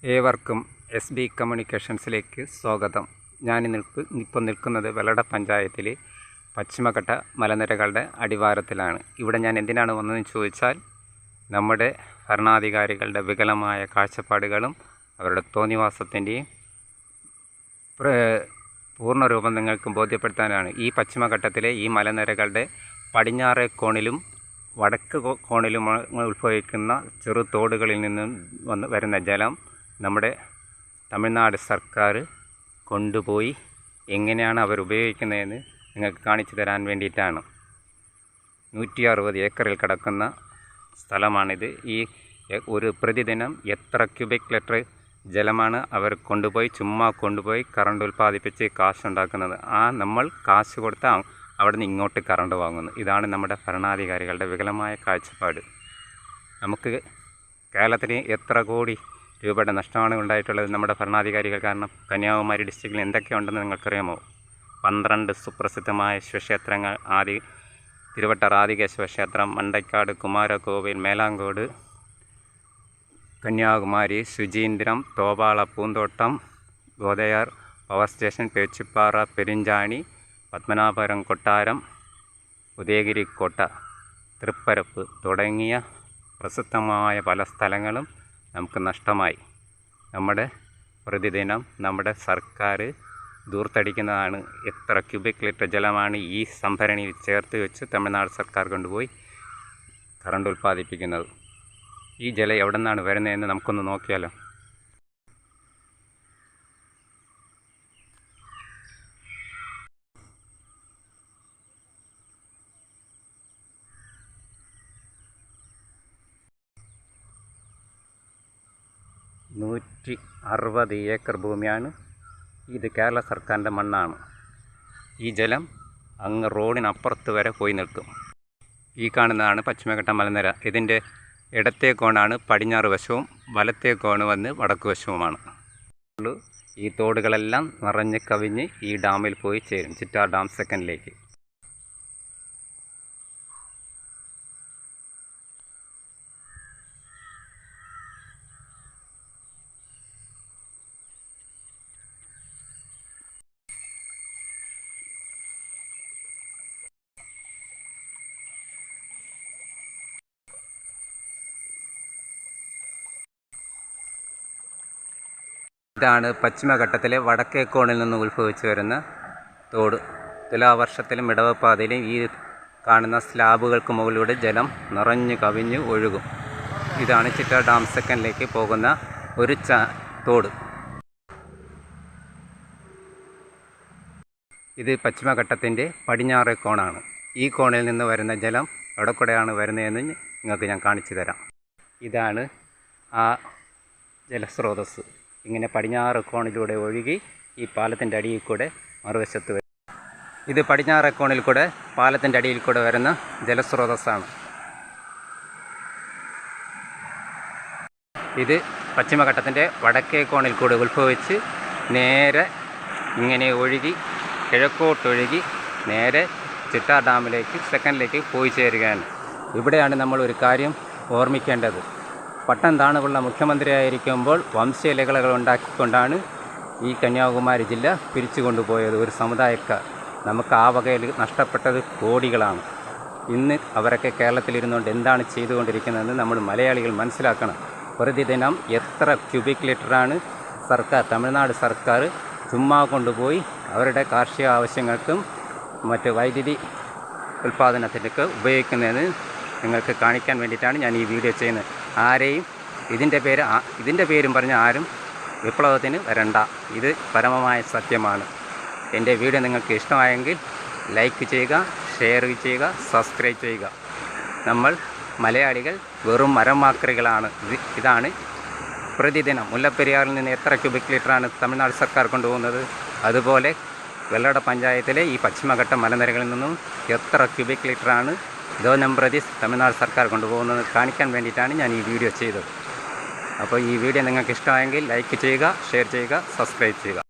ഏവർക്കും S B കമ്മ്യൂണിക്കേഷൻസിലേക്ക് സ്വാഗതം. ഇപ്പോൾ നിൽക്കുന്നത് വെള്ളട പഞ്ചായത്തിലെ പശ്ചിമഘട്ട മലനിരകളുടെ അടിവാരത്തിലാണ്. ഇവിടെ ഞാൻ എന്തിനാണ് വന്നതെന്ന് ചോദിച്ചാൽ, നമ്മുടെ ഭരണാധികാരികളുടെ വികലമായ കാഴ്ചപ്പാടുകളും അവരുടെ തോന്നിവാസത്തിൻ്റെയും പൂർണ്ണരൂപം നിങ്ങൾക്ക് ബോധ്യപ്പെടുത്താനാണ്. ഈ പശ്ചിമഘട്ടത്തിലെ ഈ മലനിരകളുടെ പടിഞ്ഞാറേ കോണിലും വടക്ക് കോണിലും ഉത്ഭവിക്കുന്ന ചെറു തോടുകളിൽ നിന്നും വരുന്ന ജലം നമ്മുടെ തമിഴ്നാട് സർക്കാർ കൊണ്ടുപോയി എങ്ങനെയാണ് അവർ ഉപയോഗിക്കുന്നതെന്ന് നിങ്ങൾക്ക് കാണിച്ചു തരാൻ വേണ്ടിയിട്ടാണ്. 160 ഏക്കറിൽ കിടക്കുന്ന സ്ഥലമാണിത്. ഈ ഒരു പ്രതിദിനം എത്ര ക്യൂബിക് ലിറ്റർ ജലമാണ് അവർ ചുമ്മാ കൊണ്ടുപോയി കറണ്ട് ഉൽപ്പാദിപ്പിച്ച് കാശുണ്ടാക്കുന്നത്. നമ്മൾ കാശ് കൊടുത്താൽ അവിടെ നിന്ന് ഇങ്ങോട്ട് കറണ്ട് വാങ്ങുന്നു. ഇതാണ് നമ്മുടെ ഭരണാധികാരികളുടെ വികലമായ കാഴ്ചപ്പാട്. നമുക്ക് കേരളത്തിന് എത്ര കോടി രൂപയുടെ നഷ്ടമാണ് ഉണ്ടായിട്ടുള്ളത് നമ്മുടെ ഭരണാധികാരികൾ കാരണം. കന്യാകുമാരി ഡിസ്ട്രിക്റ്റിൽ എന്തൊക്കെയുണ്ടെന്ന് നിങ്ങൾക്കറിയാമോ? 12 സുപ്രസിദ്ധമായ ശിവക്ഷേത്രങ്ങൾ, തിരുവട്ടർ ആദികേശവ ക്ഷേത്രം, മണ്ടയ്ക്കാട് കുമാരകോവിൽ, മേലാങ്കോട്, കന്യാകുമാരി, ശുചീന്ദ്രം, തോവാള പൂന്തോട്ടം, ഗോദയാർ പവർ സ്റ്റേഷൻ, പേച്ചിപ്പാറ, പെരിഞ്ചാണി, പത്മനാഭപുരം കൊട്ടാരം, ഉദയഗിരി കോട്ട, തൃപ്പരപ്പ് തുടങ്ങിയ പ്രസിദ്ധമായ പല സ്ഥലങ്ങളും നമുക്ക് നഷ്ടമായി. നമ്മുടെ പ്രതിദിനം നമ്മുടെ സർക്കാർ ദൂർത്തടിക്കുന്നതാണ്. എത്ര ക്യൂബിക് ലിറ്റർ ജലമാണ് ഈ സംഭരണിയിൽ ചേർത്ത് വെച്ച് തമിഴ്നാട് സർക്കാർ കൊണ്ടുപോയി കറണ്ട് ഉൽപ്പാദിപ്പിക്കുന്നത്. ഈ ജലം എവിടെ നിന്നാണ് വരുന്നതെന്ന് നമുക്കൊന്ന് നോക്കിയാലോ. (160 ഏക്കർ ഭൂമിയാണ് ഇത്. കേരള സർക്കാരിൻ്റെ മണ്ണാണ്. ഈ ജലം അങ്ങ് റോഡിനപ്പുറത്ത് വരെ പോയി നിൽക്കും. ഈ കാണുന്നതാണ് പശ്ചിമഘട്ട മലനിര. ഇതിൻ്റെ ഇടത്തേ കോണാണ് പടിഞ്ഞാറ് വശവും, വലത്തേ കോണ് വന്ന് വടക്ക് വശവുമാണ്. ഈ തോടുകളെല്ലാം നിറഞ്ഞ് കവിഞ്ഞ് ഈ ഡാമിൽ പോയി ചേരും, ചിറ്റാർ ഡാം സെക്കൻഡിലേക്ക്. ഇതാണ് പശ്ചിമഘട്ടത്തിലെ വടക്കേ കോണിൽ നിന്ന് ഉത്ഭവിച്ചു വരുന്ന തോട്. തുലാവർഷത്തിലും ഇടവപ്പാതയിലും ഈ കാണുന്ന സ്ലാബുകൾക്ക് മുകളിലൂടെ ജലം നിറഞ്ഞു കവിഞ്ഞ് ഒഴുകും. ഇതാണ് ചിറ്റാർ ഡാം സെക്കൻഡിലേക്ക് പോകുന്ന ഒരു തോട്. ഇത് പശ്ചിമഘട്ടത്തിൻ്റെ പടിഞ്ഞാറേ കോണാണ്. ഈ കോണിൽ നിന്ന് വരുന്ന ജലം എവിടെ കൂടെയാണ് വരുന്നതെന്ന് നിങ്ങൾക്ക് ഞാൻ കാണിച്ചു തരാം. ഇതാണ് ആ ജലസ്രോതസ്. ഇങ്ങനെ പടിഞ്ഞാറ് കോണിലൂടെ ഒഴുകി ഈ പാലത്തിൻ്റെ അടിയിൽ കൂടെ മറുവശത്ത് വരും. ഇത് പടിഞ്ഞാറ് കോണിൽ കൂടെ പാലത്തിൻ്റെ അടിയിൽ കൂടെ വരുന്ന ജലസ്രോതസ്സാണ്. ഇത് പശ്ചിമഘട്ടത്തിൻ്റെ വടക്കേ കോണിൽ കൂടെ ഉത്ഭവിച്ച് നേരെ ഇങ്ങനെ ഒഴുകി കിഴക്കോട്ടൊഴുകി നേരെ ചിറ്റാർ ഡാമിലേക്ക് സെക്കൻഡിലേക്ക് പോയി ചേരുകയാണ്. ഇവിടെയാണ് നമ്മൾ ഒരു കാര്യം ഓർമ്മിക്കേണ്ടത്. പട്ടം താണുള്ള മുഖ്യമന്ത്രിയായിരിക്കുമ്പോൾ വംശീയലകൾ ഉണ്ടാക്കിക്കൊണ്ടാണ് ഈ കന്യാകുമാരി ജില്ല പിരിച്ചു കൊണ്ടുപോയത് ഒരു സമുദായക്കാർ. നമുക്ക് ആ വകയിൽ നഷ്ടപ്പെട്ടത് കോടികളാണ്. ഇന്ന് അവരൊക്കെ കേരളത്തിലിരുന്നുകൊണ്ട് എന്താണ് ചെയ്തുകൊണ്ടിരിക്കുന്നതെന്ന് നമ്മൾ മലയാളികൾ മനസ്സിലാക്കണം. പ്രതിദിനം എത്ര ക്യൂബിക് ലിറ്ററാണ് തമിഴ്നാട് സർക്കാർ ചുമ്മാ കൊണ്ടുപോയി അവരുടെ കാർഷിക ആവശ്യങ്ങൾക്കും മറ്റ് വൈദ്യുതി ഉൽപ്പാദനത്തിനൊക്കെ ഉപയോഗിക്കുന്നതെന്ന് നിങ്ങൾക്ക് കാണിക്കാൻ വേണ്ടിയിട്ടാണ് ഞാൻ ഈ വീഡിയോ ചെയ്യുന്നത്. ആരെയും ഇതിൻ്റെ പേരും പറഞ്ഞ് ആരും വിപ്ലവത്തിന് വരണ്ട. ഇത് പരമമായ സത്യമാണ്. എൻ്റെ വീഡിയോ നിങ്ങൾക്ക് ഇഷ്ടമായെങ്കിൽ ലൈക്ക് ചെയ്യുക, ഷെയർ ചെയ്യുക, സബ്സ്ക്രൈബ് ചെയ്യുക. നമ്മൾ മലയാളികൾ വെറും മരമാക്രികളാണ്. ഇതാണ് പ്രതിദിനം മുല്ലപ്പെരിയാറിൽ നിന്ന് എത്ര ക്യൂബിക് ലിറ്ററാണ് തമിഴ്നാട് സർക്കാർ കൊണ്ടുപോകുന്നത്, അതുപോലെ വെള്ളട പഞ്ചായത്തിലെ ഈ പശ്ചിമഘട്ട മലനിരകളിൽ നിന്നും എത്ര ക്യൂബിക് ലിറ്ററാണ് പ്രതി തമിഴ്നാട് സർക്കാർ കൊണ്ടുപോകുന്നത് കാണിക്കാൻ വേണ്ടിയിട്ടാണ് ഞാൻ ഈ വീഡിയോ ചെയ്തത്. അപ്പോൾ ഈ വീഡിയോ നിങ്ങൾക്ക് ഇഷ്ടമായെങ്കിൽ ലൈക്ക് ചെയ്യുക, ഷെയർ ചെയ്യുക, സബ്സ്ക്രൈബ് ചെയ്യുക.